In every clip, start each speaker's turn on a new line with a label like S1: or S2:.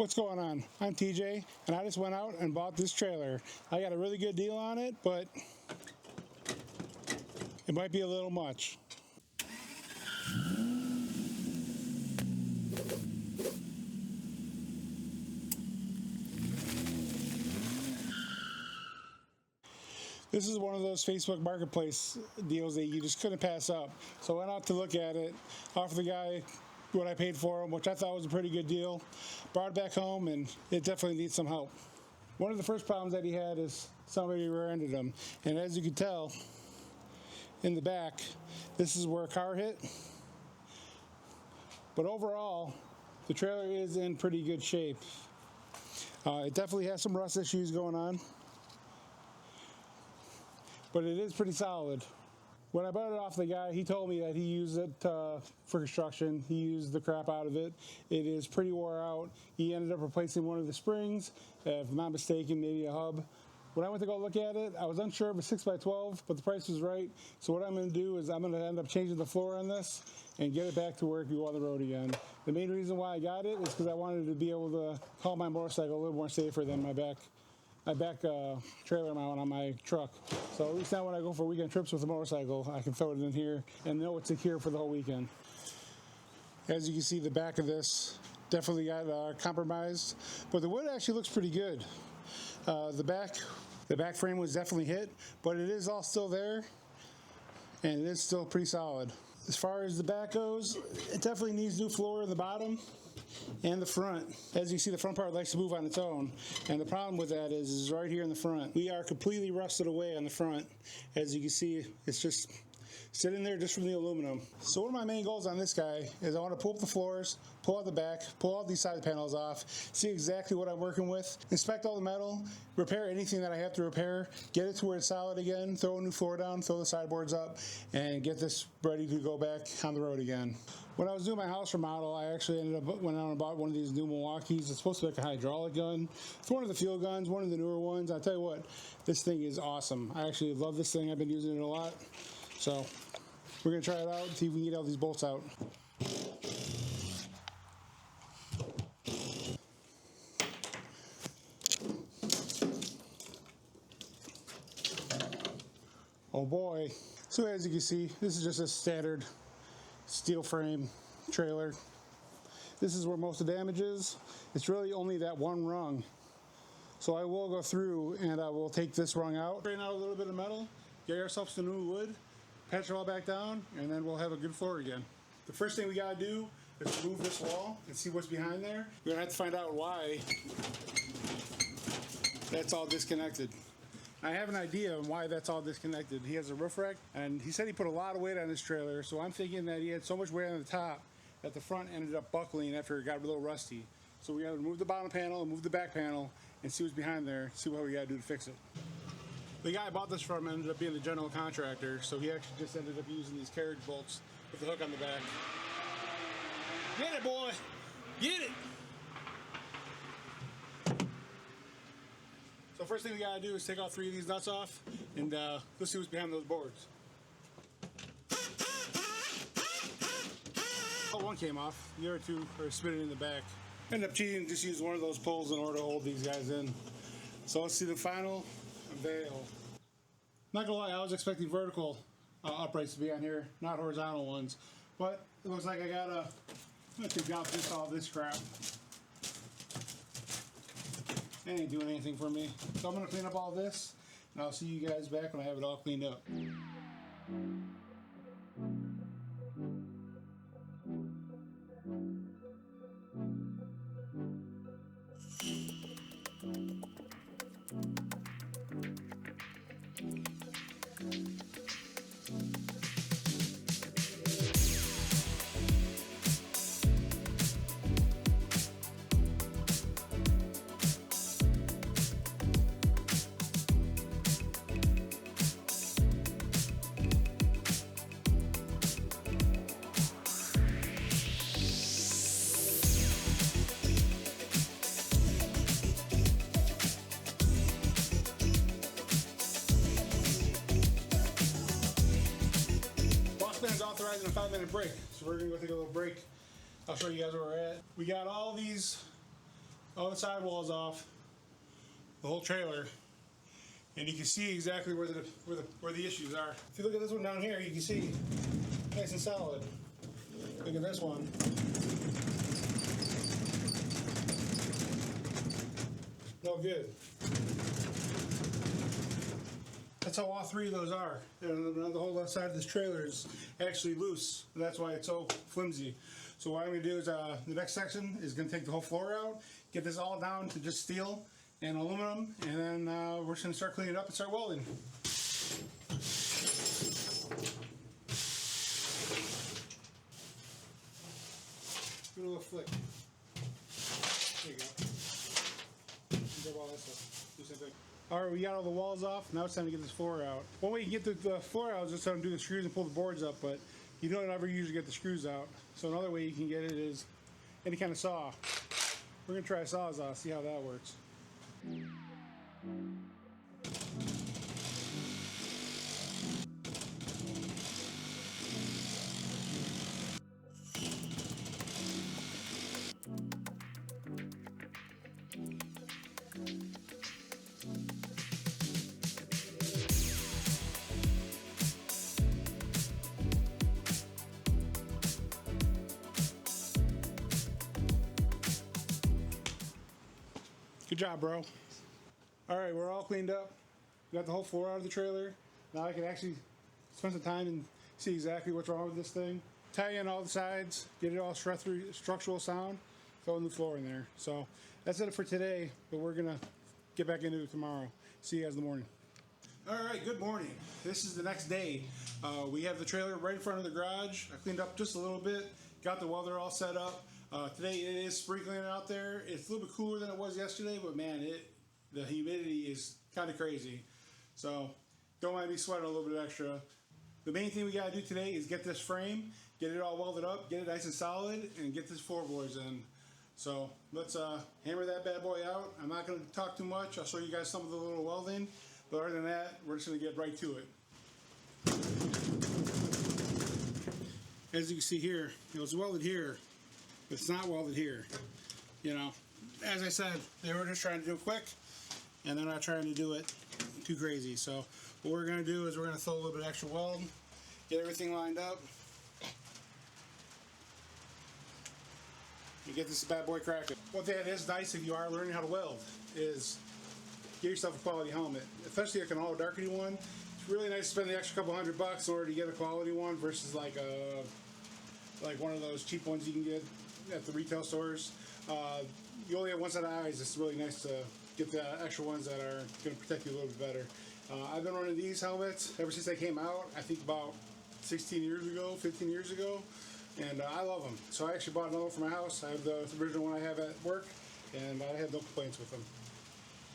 S1: What's going on? I'm TJ, and I just went out and bought this trailer. I got a really good deal on it, but it might be a little much. This is one of those Facebook Marketplace deals that you just couldn't pass up. So I went out to look at it, offered the guy what I paid for him, which I thought was a pretty good deal. Brought it back home, and it definitely needs some help. One of the first problems that he had is somebody rear-ended him. And as you can tell, in the back, this is where a car hit. But overall, the trailer is in pretty good shape. It definitely has some rust issues going on, but it is pretty solid. When I bought it off the guy, he told me that he used it for construction. He used the crap out of it. It is pretty wore out. He ended up replacing one of the springs, if I'm not mistaken, maybe a hub. When I went to go look at it, I was unsure of a 6x12, but the price was right. So what I'm going to do is I'm going to end up changing the floor on this and get it back to where it can go on the road again. The main reason why I got it is because I wanted to be able to haul my motorcycle a little more safer than my back trailer mount on my truck. So at least now when I go for weekend trips with a motorcycle, I can throw it in here and know it's secure for the whole weekend. As you can see, the back of this definitely got compromised, but the wood actually looks pretty good. The back frame was definitely hit, but it is all still there, and it is still pretty solid. As far as the back goes, it definitely needs new floor in the bottom and the front. As you see, the front part likes to move on its own, and the problem with that is right here in the front. We are completely rusted away on the front. As you can see, it's just sitting there just from the aluminum. So one of my main goals on this guy is I want to pull up the floors, pull out the back, pull all these side panels off, see exactly what I'm working with, inspect all the metal, repair anything that I have to repair, get it to where it's solid again, throw a new floor down, throw the sideboards up, and get this ready to go back on the road again. When I was doing my house remodel, I actually went out and bought one of these new Milwaukees. It's supposed to be like a hydraulic gun. It's one of the fuel guns, one of the newer ones. I'll tell you what, this thing is awesome. I actually love this thing. I've been using it a lot. So we're going to try it out and see if we can get all these bolts out. Oh boy. So as you can see, this is just a standard steel frame trailer. This is where most of the damage is. It's really only that one rung. So I will go through and I will take this rung out, straighten out a little bit of metal, get ourselves some new wood, patch it all back down, and then we'll have a good floor again. The first thing we gotta do is remove this wall and see what's behind there. We're gonna have to find out why that's all disconnected. I have an idea on why that's all disconnected. He has a roof rack, and he said he put a lot of weight on this trailer, so I'm thinking that he had so much weight on the top that the front ended up buckling after it got a little rusty. So we gotta remove the bottom panel and move the back panel and see what's behind there, see what we gotta do to fix it. The guy I bought this from ended up being the general contractor, so he actually just ended up using these carriage bolts with the hook on the back. Get it, boy! Get it! So first thing we gotta do is take all 3 of these nuts off, and let's see what's behind those boards. Oh, one came off. The other 2 are spinning in the back. Ended up cheating and just used one of those poles in order to hold these guys in. So let's see the final veil. Not gonna lie, I was expecting vertical uprights to be on here, not horizontal ones. But it looks like I gotta out just all this crap. It ain't doing anything for me. So I'm gonna clean up all this, and I'll see you guys back when I have it all cleaned up. Authorizing a 5-minute break, so we're gonna go take a little break. I'll show you guys where we're at. We got all these all the sidewalls off, the whole trailer, and you can see exactly where the issues are. If you look at this one down here, you can see nice and solid. Look at this one. No good. That's how all three of those are. And the whole left side of this trailer is actually loose. That's why it's so flimsy. So what I'm going to do is the next section is going to take the whole floor out, get this all down to just steel and aluminum, and then we're just going to start cleaning it up and start welding. Give it a little flick. There you go. Grab all that stuff. Do the same thing. Alright, we got all the walls off. Now it's time to get this floor out. One way you can get the floor out is just to do the screws and pull the boards up, but you don't ever usually get the screws out. So another way you can get it is any kind of saw. We're going to try a sawzall, see how that works. Good job, bro. Alright, we're all cleaned up. We got the whole floor out of the trailer. Now I can actually spend some time and see exactly what's wrong with this thing. Tie in all the sides, get it all structural sound, throw a new floor in there. So that's it for today, but we're going to get back into it tomorrow. See you guys in the morning. Alright, good morning. This is the next day. We have the trailer right in front of the garage. I cleaned up just a little bit, got the welder all set up. Today it is sprinkling out there. It's a little bit cooler than it was yesterday, but man, the humidity is kind of crazy. So don't mind me sweating a little bit extra. The main thing we got to do today is get this frame, get it all welded up, get it nice and solid, and get this floorboards in. So let's hammer that bad boy out. I'm not going to talk too much. I'll show you guys some of the little welding, but other than that, we're just going to get right to it. As you can see here, it's welded here. It's not welded here. You know, as I said, they were just trying to do it quick, and they're not trying to do it too crazy. So what we're going to do is we're going to throw a little bit extra weld, get everything lined up, and get this bad boy cracking. One thing that is nice if you are learning how to weld is get yourself a quality helmet, especially like an all darkety one. It's really nice to spend the extra couple $100 in order to get a quality one versus like one of those cheap ones you can get at the retail stores. You only have one set of eyes. It's really nice to get the extra ones that are going to protect you a little bit better. I've been running these helmets ever since they came out. I think about 16 years ago, 15 years ago, and I love them. So I actually bought another one for my house. I have the original one I have at work, and I have no complaints with them.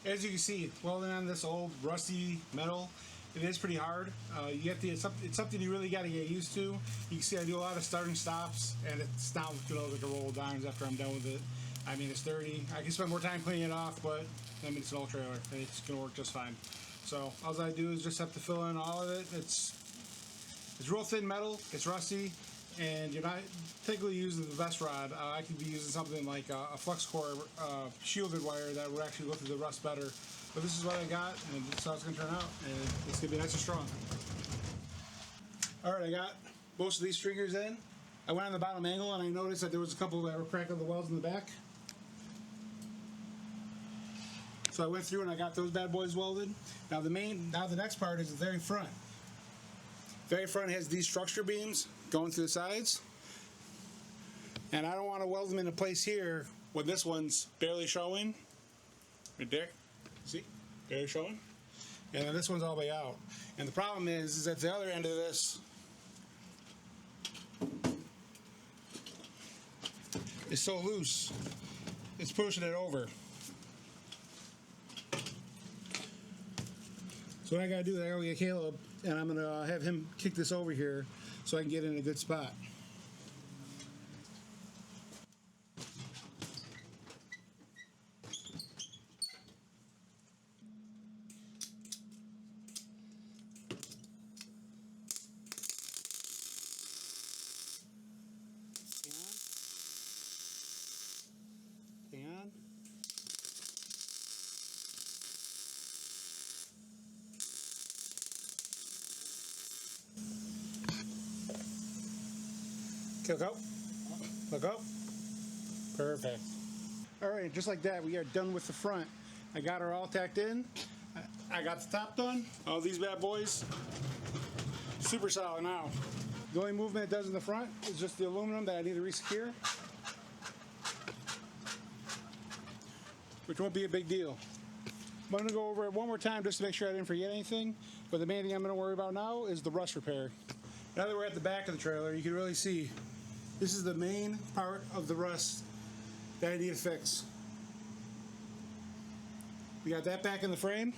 S1: As you can see, welding on this old rusty metal, it is pretty hard. It's something you really got to get used to. You can see I do a lot of start and stops, and it's not going to look like a roll of dimes after I'm done with it. I mean, it's dirty. I can spend more time cleaning it off, but I mean, it's an old trailer, and it's going to work just fine. So all I do is just have to fill in all of it. It's real thin metal. It's rusty, and you're not technically using the vest rod. I could be using something like a flux core shielded wire that would actually go through the rust better. But this is what I got, and this is how it's going to turn out, and it's going to be nice and strong. Alright, I got most of these stringers in. I went on the bottom angle, and I noticed that there was a couple that were cracked on the welds in the back. So I went through and I got those bad boys welded. Now the next part is the very front. The very front has these structure beams going through the sides. And I don't want to weld them into place here when this one's barely showing. Right there. See? Barely showing. And then this one's all the way out. And the problem is at the other end of this it's so loose. It's pushing it over. So what I gotta do is I gotta get Caleb, and I'm gonna have him kick this over here so I can get in a good spot. Hang on. Look up. Look up. Perfect. All right, just like that, we are done with the front. I got her all tacked in. I got the top done. All these bad boys, super solid now. The only movement it does in the front is just the aluminum that I need to resecure, which won't be a big deal. I'm going to go over it one more time just to make sure I didn't forget anything, but the main thing I'm going to worry about now is the rust repair. Now that we're at the back of the trailer, you can really see this is the main part of the rust that I need to fix. We got that back in the frame.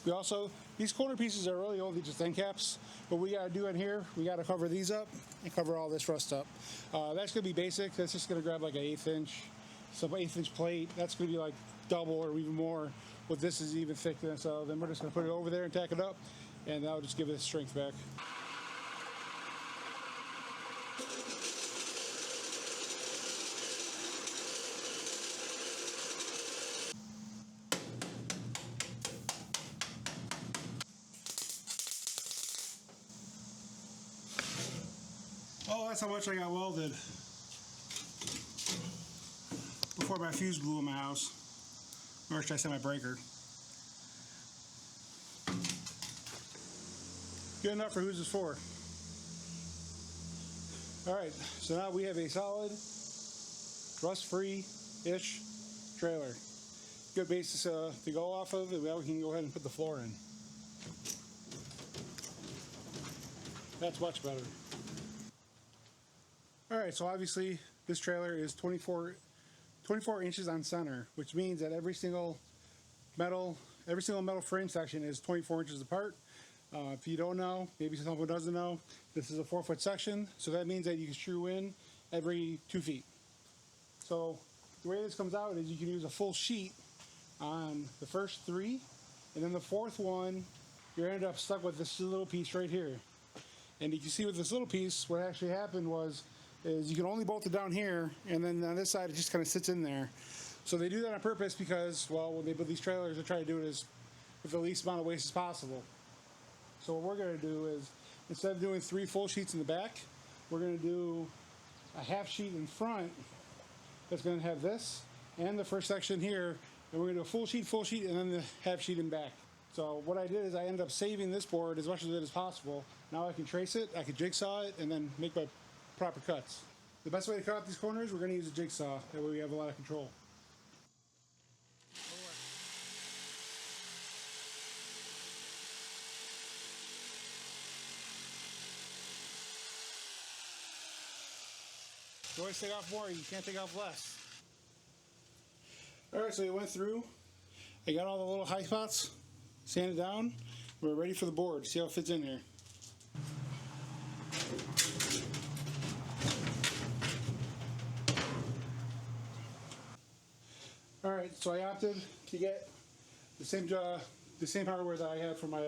S1: We also, these corner pieces are really only just end caps. What we gotta do in here, we gotta cover these up and cover all this rust up. That's gonna be basic. That's just gonna grab like an 1/8 inch, some 1/8 inch plate. That's gonna be like double or even more. What this is even thicker. So then we're just gonna put it over there and tack it up, and that'll just give it strength back. Oh, that's how much I got welded before my fuse blew in my house. Or should I say my breaker. Good enough for who's this for. Alright, so now we have a solid, rust-free-ish trailer. Good basis to go off of, and now we can go ahead and put the floor in. That's much better. Alright, so obviously this trailer is 24 inches on center, which means that every single metal frame section is 24 inches apart. If you don't know, maybe someone doesn't know, this is a 4-foot section, so that means that you can screw in every 2 feet. So the way this comes out is you can use a full sheet on the first 3, and then the 4th one, you're ended up stuck with this little piece right here. And you can see with this little piece, what actually happened is you can only bolt it down here, and then on this side it just kind of sits in there. So they do that on purpose because, well, when they build these trailers, they try to do it as with the least amount of waste as possible. So what we're going to do is, instead of doing 3 full sheets in the back, we're going to do a half sheet in front that's going to have this and the first section here, and we're going to do a full sheet, and then the half sheet in back. So what I did is I ended up saving this board as much of it as possible. Now I can trace it, I can jigsaw it, and then make my proper cuts. The best way to cut out these corners, we're going to use a jigsaw. That way we have a lot of control. You always take off more, you can't take off less. Alright, so we went through. I got all the little high spots sanded down. We're ready for the board. See how it fits in here. Alright, so I opted to get the same hardware that I had for my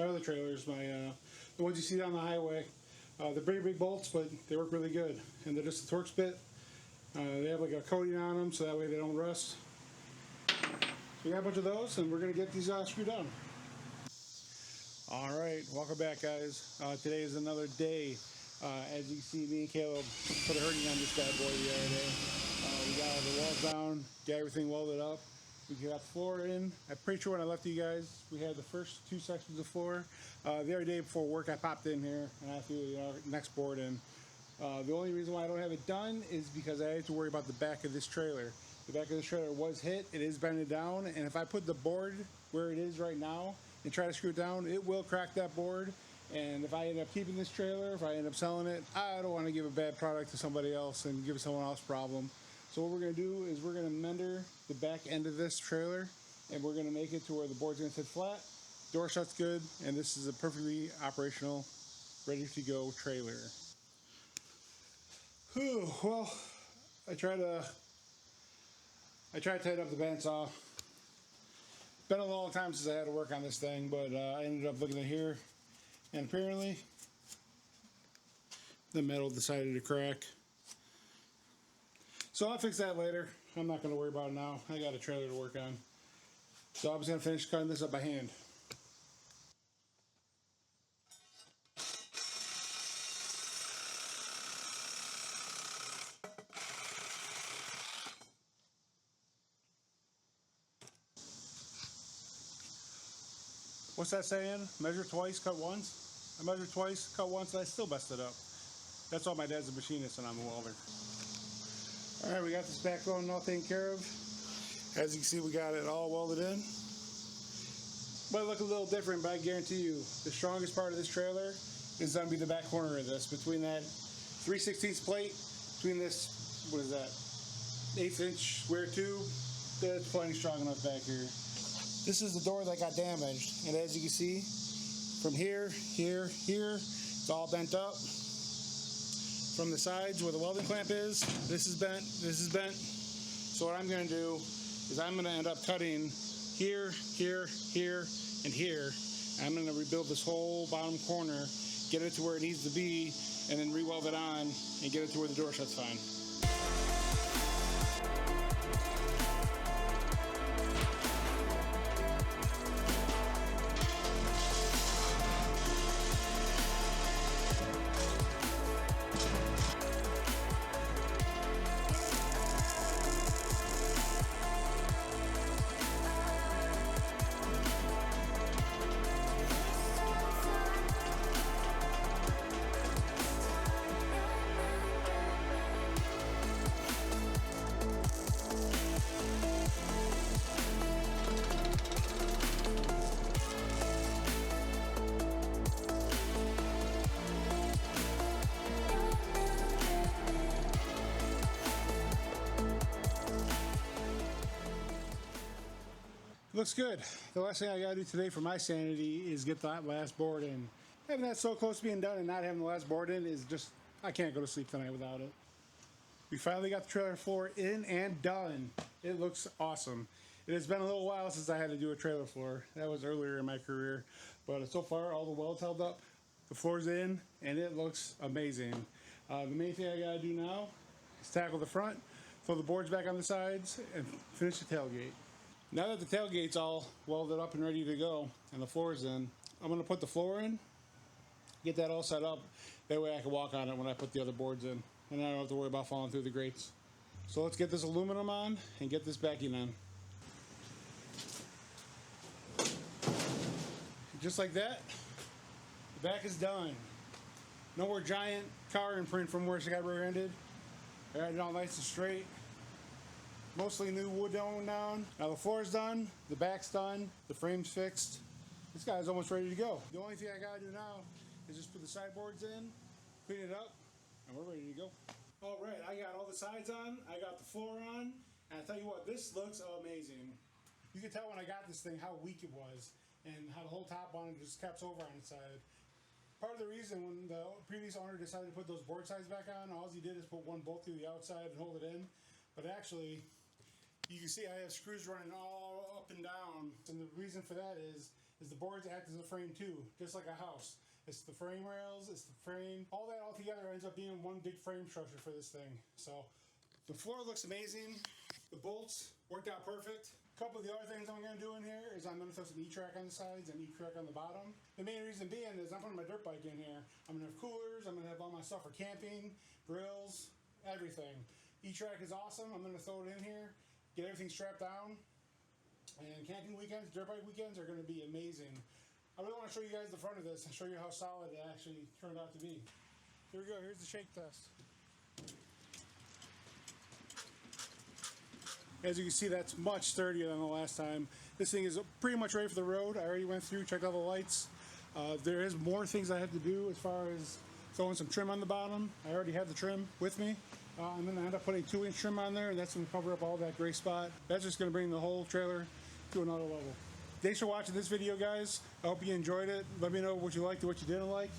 S1: other trailers, the ones you see down the highway. They're pretty big bolts, but they work really good, and they're just a Torx bit. They have like a coating on them, so that way they don't rust. So we got a bunch of those, and we're gonna get these screwed down. All right, welcome back, guys. Today is another day. As you can see, me and Caleb put a hurting on this bad boy the other day. We got all the walls down, got everything welded up. We got the floor in. I'm pretty sure when I left you guys, we had the first 2 sections of floor. The other day before work, I popped in here and I threw the next board in. The only reason why I don't have it done is because I had to worry about the back of this trailer. The back of this trailer was hit. It is bended down, and if I put the board where it is right now and try to screw it down, it will crack that board. And if I end up keeping this trailer, if I end up selling it, I don't want to give a bad product to somebody else and give someone else a problem. So what we're going to do is we're going to mender the back end of this trailer, and we're going to make it to where the board's going to sit flat, door shuts good, and this is a perfectly operational, ready to go trailer. Whew, well, I tried to tighten up the bandsaw. Been a long time since I had to work on this thing, but I ended up looking at here, and apparently the metal decided to crack. So I'll fix that later. I'm not going to worry about it now. I got a trailer to work on. So I'm just going to finish cutting this up by hand. What's that saying? Measure twice, cut once? I measured twice, cut once, and I still messed it up. That's all. My dad's a machinist and I'm a welder. Alright, we got this back going all taken care of. As you can see, we got it all welded in. Might look a little different, but I guarantee you, the strongest part of this trailer is going to be the back corner of this. Between that 3/16 plate, between this, what is that, 1/8 inch square tube, that's plenty strong enough back here. This is the door that got damaged, and as you can see, from here, here, it's all bent up. From the sides where the welding clamp is, this is bent, this is bent. So what I'm going to do is I'm going to end up cutting here, here, here, and here. I'm going to rebuild this whole bottom corner, get it to where it needs to be, and then re-weld it on and get it to where the door shuts fine. Looks good. The last thing I gotta do today for my sanity is get that last board in. Having that so close to being done and not having the last board in is just, I can't go to sleep tonight without it. We finally got the trailer floor in and done. It looks awesome. It has been a little while since I had to do a trailer floor. That was earlier in my career. But so far, all the welds held up. The floor's in, and it looks amazing. The main thing I gotta do now is tackle the front, throw the boards back on the sides, and finish the tailgate. Now that the tailgate's all welded up and ready to go, and the floor's in, I'm gonna put the floor in, get that all set up. That way I can walk on it when I put the other boards in, and I don't have to worry about falling through the grates. So let's get this aluminum on and get this backing on. Just like that, the back is done. No more giant car imprint from where she got rear-ended. I got it all nice and straight. Mostly new wood going down. Now the floor's done, the back's done, the frame's fixed. This guy's almost ready to go. The only thing I gotta do now is just put the sideboards in, clean it up, and we're ready to go. All right, I got all the sides on, I got the floor on, and I tell you what, this looks amazing. You can tell when I got this thing how weak it was, and how the whole top on it just caps over on its side. Part of the reason when the previous owner decided to put those board sides back on, all he did is put one bolt through the outside and hold it in. But actually, you can see I have screws running all up and down. And the reason for that is the boards act as a frame too, just like a house. It's the frame rails, it's the frame. All that all together ends up being one big frame structure for this thing. So the floor looks amazing. The bolts worked out perfect. A couple of the other things I'm going to do in here is I'm going to throw some E-track on the sides and E-track on the bottom. The main reason being is I'm putting my dirt bike in here. I'm going to have coolers, I'm going to have all my stuff for camping, grills, everything. E-track is awesome. I'm going to throw it in here, get everything strapped down. And camping weekends, dirt bike weekends are going to be amazing. I really want to show you guys the front of this and show you how solid it actually turned out to be. Here we go, here's the shake test. As you can see, that's much sturdier than the last time. This thing is pretty much ready for the road. I already went through, checked all the lights. There is more things I have to do as far as throwing some trim on the bottom. I already have the trim with me. I'm going to end up putting 2-inch trim on there, and that's going to cover up all that gray spot. That's just going to bring the whole trailer to another level. Thanks for watching this video, guys. I hope you enjoyed it. Let me know what you liked and what you didn't like.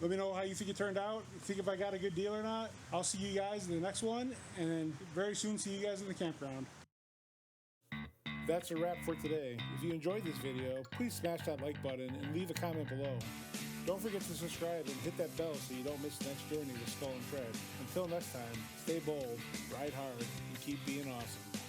S1: Let me know how you think it turned out. Think if I got a good deal or not. I'll see you guys in the next one, and then very soon see you guys in the campground. That's a wrap for today. If you enjoyed this video, please smash that like button and leave a comment below. Don't forget to subscribe and hit that bell so you don't miss the next journey with Skull and Tread. Until next time, stay bold, ride hard, and keep being awesome.